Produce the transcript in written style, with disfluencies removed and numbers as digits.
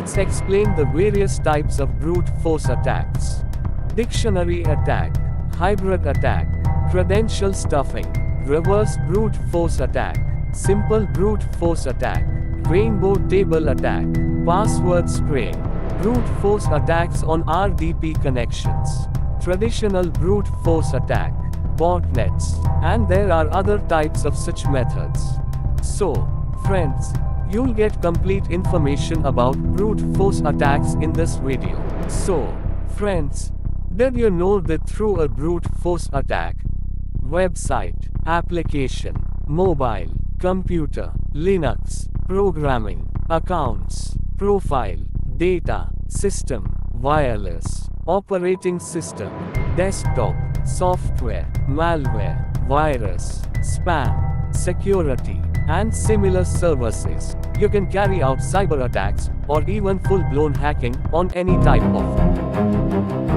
Let's explain the various types of brute force attacks. Dictionary attack, hybrid attack, credential stuffing, reverse brute force attack, simple brute force attack, rainbow table attack, password spraying, brute force attacks on RDP connections, traditional brute force attack, botnets, and there are other types of such methods. So, friends, you'll get complete information about brute force attacks in this video. So, friends, did you know that through a brute force attack, website, application, mobile, computer, Linux, programming, accounts, profile, data, system, wireless, operating system, desktop, software, malware, virus, spam, security, and similar services, you can carry out cyber attacks or even full-blown hacking on any type of